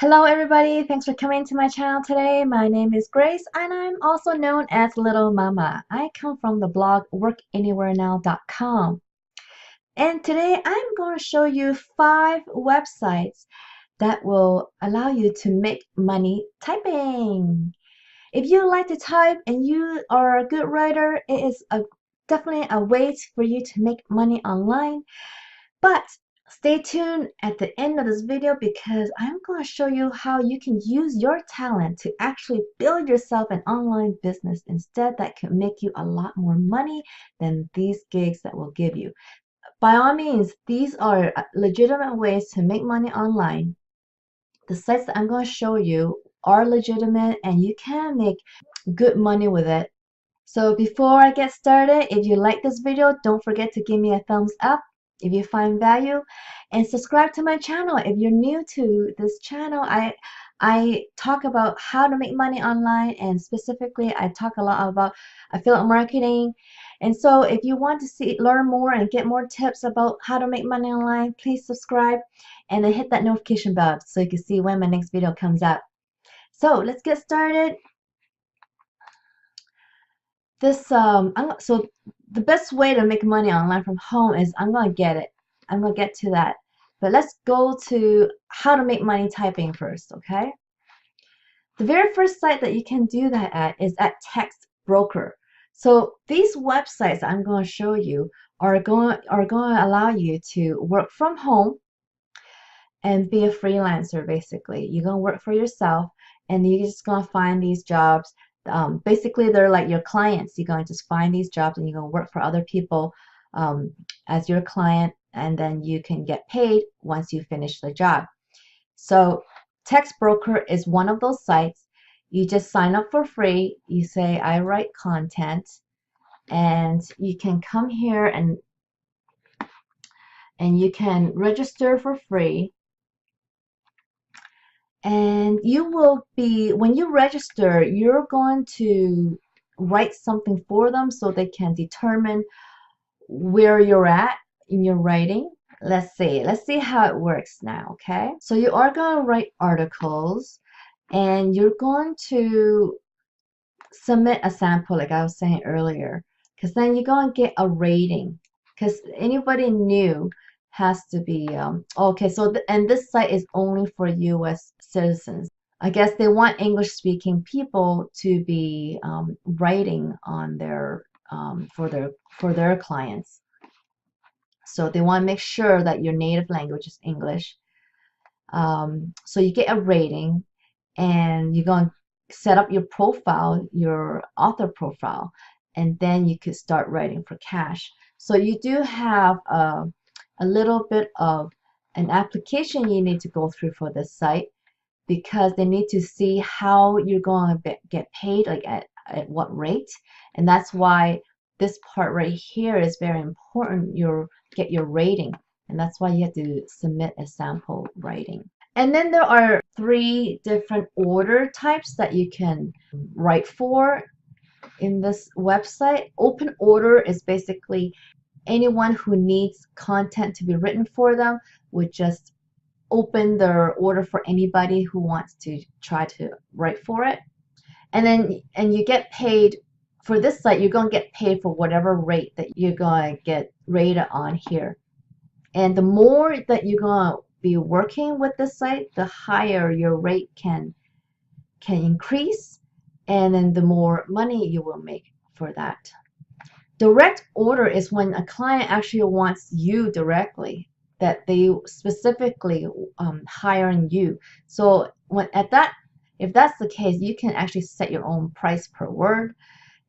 Hello everybody, thanks for coming to my channel today. My name is Grace and I'm also known as Littlemama. I come from the blog workanywherenow.com. And today I'm going to show you 5 websites that will allow you to make money typing. If you like to type and you are a good writer, it is definitely a way for you to make money online. But stay tuned at the end of this video because I'm going to show you how you can use your talent to actually build yourself an online business instead that can make you a lot more money than these gigs that will give you. By all means, these are legitimate ways to make money online. The sites that I'm going to show you are legitimate and you can make good money with it. So before I get started, if you like this video, don't forget to give me a thumbs up if you find value, and subscribe to my channel if you're new to this channel. I talk about how to make money online, and specifically I talk a lot about affiliate marketing. And so if you want to learn more and get more tips about how to make money online, please subscribe and then hit that notification bell so you can see when my next video comes out. So let's get started. So the best way to make money online from home is I'm gonna get to that, but let's go to how to make money typing first. Okay, the very first site that you can do that at is at Text Broker. So these websites I'm going to show you are going to allow you to work from home and be a freelancer. Basically, you're going to work for yourself and you're just going to find these jobs. Basically, they're like your clients. You're going to just find these jobs and you're going to work for other people as your client, and then you can get paid once you finish the job. So Text Broker is one of those sites. You just sign up for free. You say, I write content, and you can come here and you can register for free. And you will be, when you register, you're going to write something for them so they can determine where you're at in your writing. Let's see how it works now. Okay, so you are going to write articles and you're going to submit a sample like I was saying earlier, because then you're going to get a rating, because anybody new has to be okay. So and this site is only for US citizens. I guess they want English speaking people to be writing on their for their clients. So they want to make sure that your native language is English. So you get a rating and you're going to set up your profile, your author profile, and then you could start writing for cash. So you do have a little bit of an application you need to go through for this site, because they need to see how you're going to get paid, like at what rate. And that's why this part right here is very important. You get your rating, and that's why you have to submit a sample writing. And then there are 3 different order types that you can write for in this website. Open order is basically anyone who needs content to be written for them would just open their order for anybody who wants to try to write for it. And you get paid for this site. You're going to get paid for whatever rate that you're going to get rated on here. And the more that you're going to be working with this site, the higher your rate can increase, and then the more money you will make for that. Direct order is when a client actually wants you directly, that they specifically hiring you. So if that's the case, you can actually set your own price per word,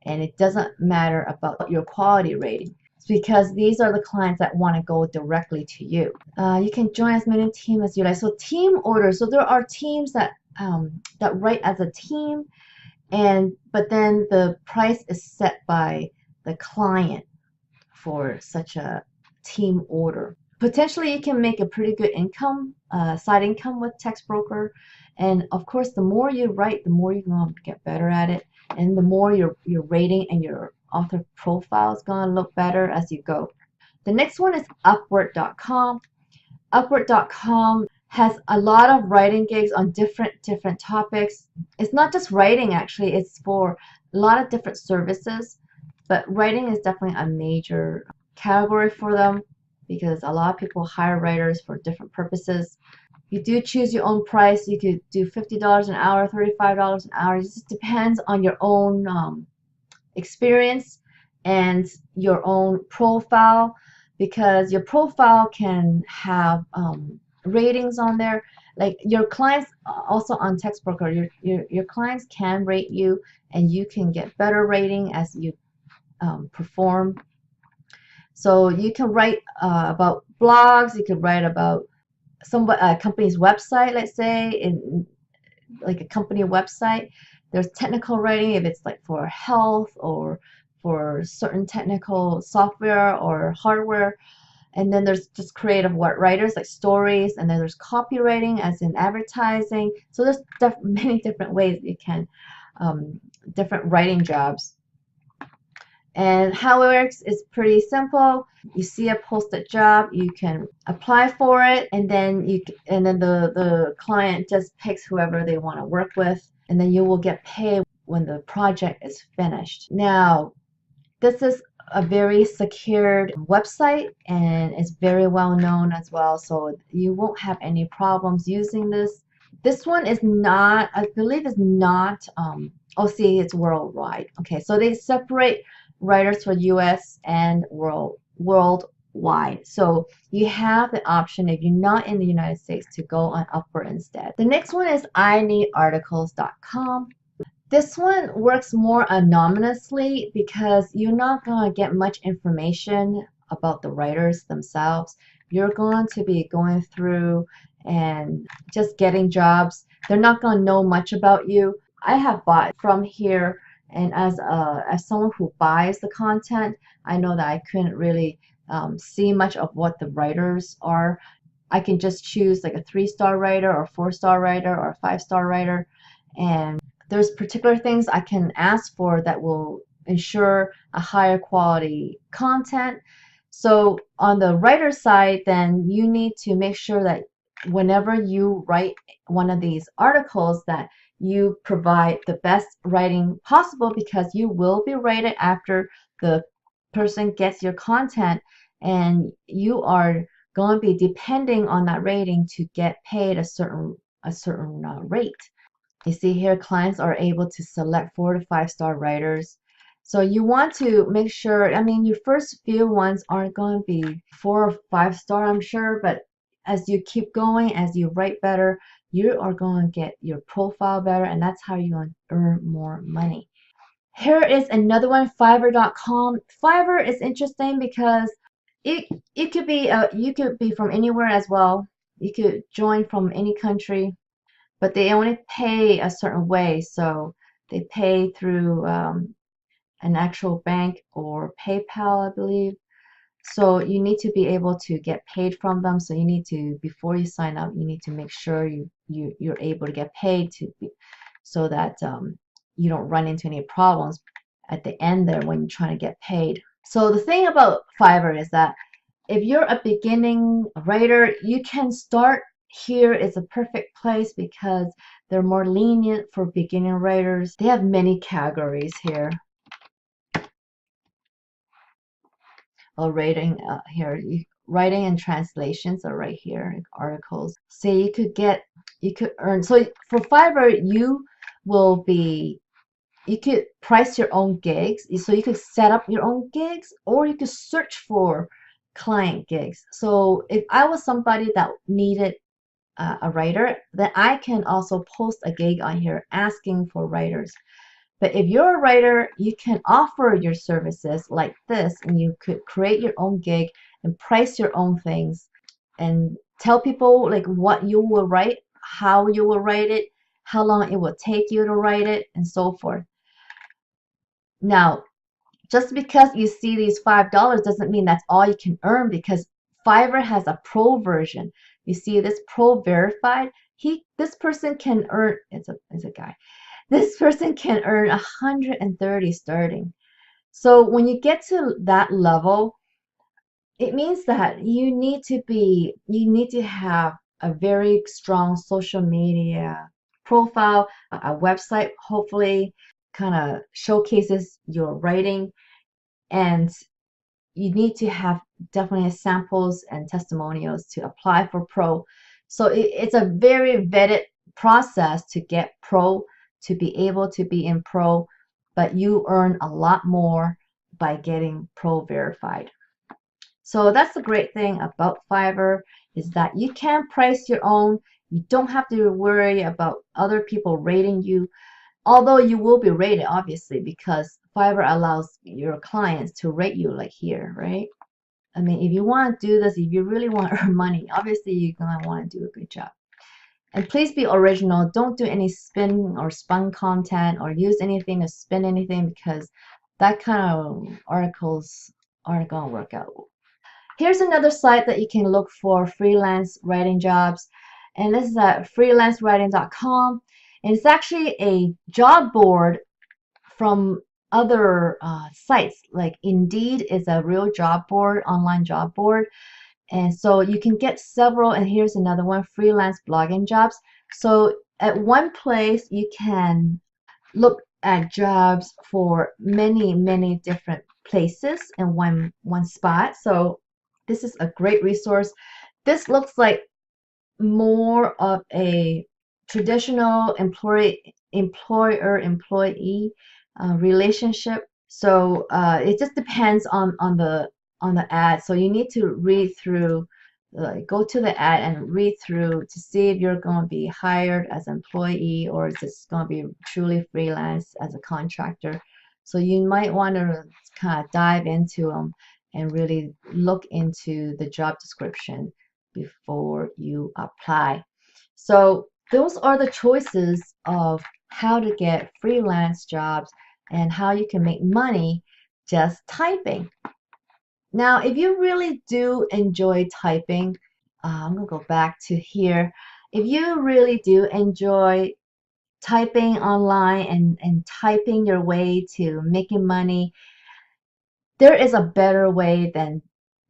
and it doesn't matter about your quality rating, because these are the clients that want to go directly to you. You can join as many teams as you like. So team orders. So there are teams that write as a team, but then the price is set by the client for such a team order. Potentially, you can make a pretty good income, side income with Text Broker. And of course, the more you write, the more you're going to get better at it, and the more your rating and your author profile is going to look better as you go. The next one is Upwork.com. Upwork.com has a lot of writing gigs on different topics. It's not just writing, actually, it's for a lot of different services, but writing is definitely a major category for them because a lot of people hire writers for different purposes. You do choose your own price. You could do $50 an hour, $35 an hour. It just depends on your own experience and your own profile, because your profile can have ratings on there. Like your clients, also on Textbroker, your clients can rate you, and you can get better rating as you perform. So you can write about blogs. You can write about a company's website, let's say, in like a company website. There's technical writing if it's like for health or for certain technical software or hardware. And then there's just creative writers like stories, and then there's copywriting as in advertising. So there's many different ways you can different writing jobs. And how it works is pretty simple. You see a posted job, you can apply for it, and then the client just picks whoever they want to work with, and then you will get paid when the project is finished. Now, this is a very secured website, and it's very well known as well, so you won't have any problems using this. This one is not, I believe, is not, oh, see, it's worldwide. Okay, so they separate writers for US and worldwide. So you have the option, if you're not in the United States, to go on Upwork instead. The next one is ineedarticles.com. This one works more anonymously because you're not going to get much information about the writers themselves. You're going to be going through and just getting jobs. They're not going to know much about you. I have bought from here, and as someone who buys the content, I know that I couldn't really see much of what the writers are. I can just choose like a 3-star writer or 4-star writer or a 5-star writer, and there's particular things I can ask for that will ensure a higher quality content. So on the writer side, then you need to make sure that whenever you write one of these articles, that you provide the best writing possible, because you will be rated after the person gets your content, and you are going to be depending on that rating to get paid a certain rate. You see here, clients are able to select 4 to 5-star writers. So you want to make sure, I mean, your first few ones aren't going to be 4 or 5-star, I'm sure, but as you keep going, as you write better, you are going to get your profile better, and that's how you're going to earn more money. Here is another one, Fiverr.com. Fiverr is interesting because it could be you could be from anywhere as well. You could join from any country, but they only pay a certain way. So they pay through an actual bank or PayPal, I believe. So you need to be able to get paid from them. So you need to, before you sign up, you need to make sure you're able to get paid so that you don't run into any problems at the end there when you're trying to get paid. So the thing about Fiverr is that if you're a beginning writer, you can start here. Is a perfect place because they're more lenient for beginning writers. They have many categories here. Writing here, writing and translations are right here. Articles. So you could earn. So for Fiverr, you could price your own gigs. So you could set up your own gigs, or you could search for client gigs. So if I was somebody that needed a writer, then I can also post a gig on here asking for writers. But if you're a writer, you can offer your services like this, and you could create your own gig and price your own things and tell people like what you will write, how you will write it, how long it will take you to write it, and so forth. Now, just because you see these $5 doesn't mean that's all you can earn, because Fiverr has a pro version. You see this pro verified. This person can earn, it's a guy. This person can earn 130 starting. So when you get to that level, it means that you need to have a very strong social media profile, a website, hopefully kind of showcases your writing, and you need to have definitely samples and testimonials to apply for pro. So it's a very vetted process to get pro, to be able to be in pro, but you earn a lot more by getting pro verified. So that's the great thing about Fiverr, is that you can price your own. You don't have to worry about other people rating you, although you will be rated obviously, because Fiverr allows your clients to rate you like here, right? I mean, if you want to do this, if you really want to earn money, obviously you're gonna want to do a good job. And please be original. Don't do any spin or spun content or use anything to spin anything, because that kind of articles aren't gonna work out. Here's another site that you can look for freelance writing jobs, and this is at freelancewriting.com, and it's actually a job board from other sites. Like Indeed is a real job board, online job board, and so you can get several. And here's another one, freelance blogging jobs. So at one place you can look at jobs for many different places in one spot. So this is a great resource. This looks like more of a traditional employer-employee relationship. So it just depends on the ad. So you need to read through, go to the ad and read through to see if you're going to be hired as an employee, or is this going to be truly freelance as a contractor. So you might want to kind of dive into them and really look into the job description before you apply. So those are the choices of how to get freelance jobs and how you can make money just typing. Now, if you really do enjoy typing, I'm going to go back to here. If you really do enjoy typing online and typing your way to making money, there is a better way than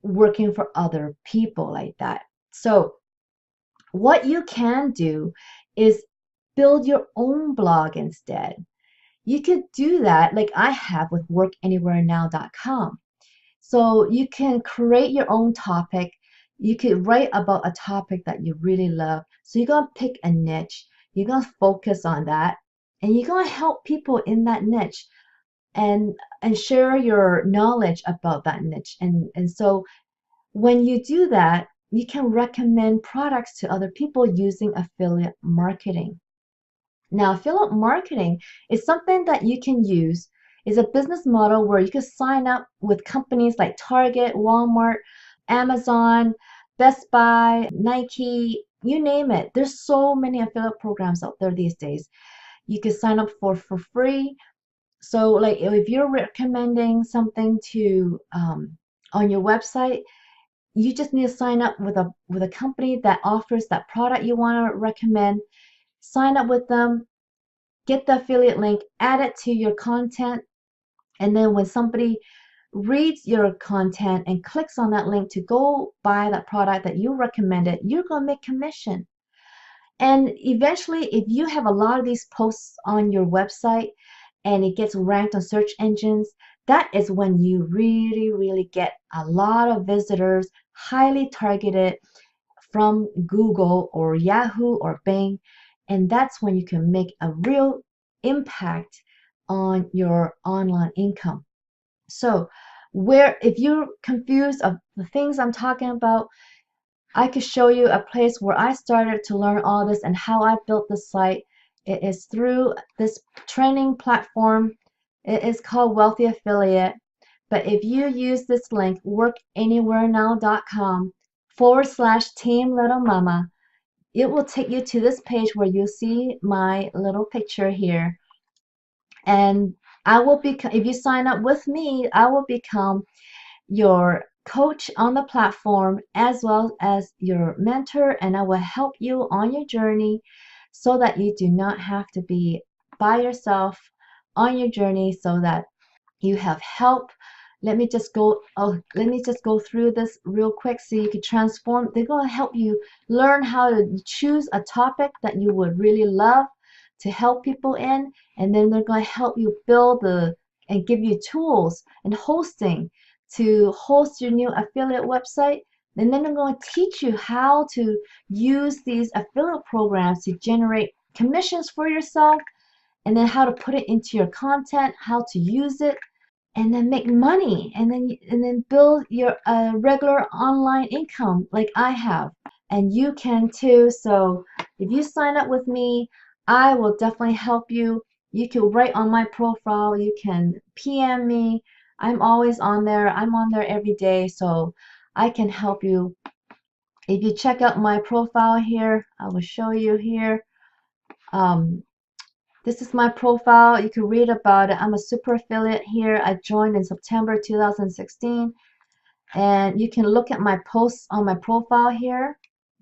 working for other people like that. So what you can do is build your own blog instead. You could do that like I have with workanywherenow.com. So you can create your own topic. You could write about a topic that you really love. So you're going to pick a niche. You're going to focus on that. And you're going to help people in that niche and share your knowledge about that niche. And so when you do that, you can recommend products to other people using affiliate marketing. Now, affiliate marketing is something that you can use. It's a business model where you can sign up with companies like Target, Walmart, Amazon, Best Buy, Nike, you name it. There's so many affiliate programs out there these days. You can sign up for free. So like if you're recommending something to on your website, you just need to sign up with a company that offers that product you want to recommend. Sign up with them, get the affiliate link, add it to your content, and then when somebody reads your content and clicks on that link to go buy that product that you recommended, you're going to make commission. And eventually, if you have a lot of these posts on your website and it gets ranked on search engines, that is when you really get a lot of visitors, highly targeted from Google or Yahoo or Bing, and that's when you can make a real impact on your online income. So where, if you're confused of the things I'm talking about, I could show you a place where I started to learn all this and how I built this site. It is through this training platform. It is called Wealthy Affiliate. But if you use this link, workanywherenow.com/Team Littlemama, it will take you to this page where you see my little picture here. And I will become, if you sign up with me, I will become your coach on the platform as well as your mentor, and I will help you on your journey so that you do not have to be by yourself on your journey, so that you have help let me just go through this real quick so you can transform. They're going to help you learn how to choose a topic that you would really love to help people in, and then they're going to help you build and give you tools and hosting to host your new affiliate website. And then they're going to teach you how to use these affiliate programs to generate commissions for yourself, and then how to put it into your content, how to use it, and then make money, and then build your regular online income like I have, and you can too. So if you sign up with me, I will definitely help you. You can write on my profile, you can PM me. I'm always on there. I'm on there every day, so I can help you. If you check out my profile here, I will show you here. um, this is my profile. You can read about it. I'm a super affiliate here. I joined in September 2016. And you can look at my posts on my profile here.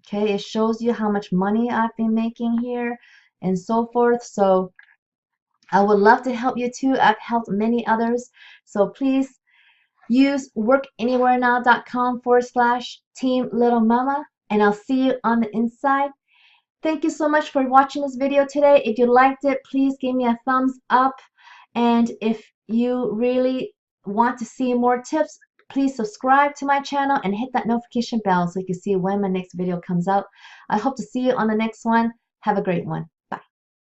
Okay, it shows you how much money I've been making here and so forth. So I would love to help you too. I've helped many others. So please use workanywherenow.com/Team Littlemama, and I'll see you on the inside. Thank you so much for watching this video today. If you liked it, please give me a thumbs up. And if you really want to see more tips, please subscribe to my channel and hit that notification bell so you can see when my next video comes out. I hope to see you on the next one. Have a great one.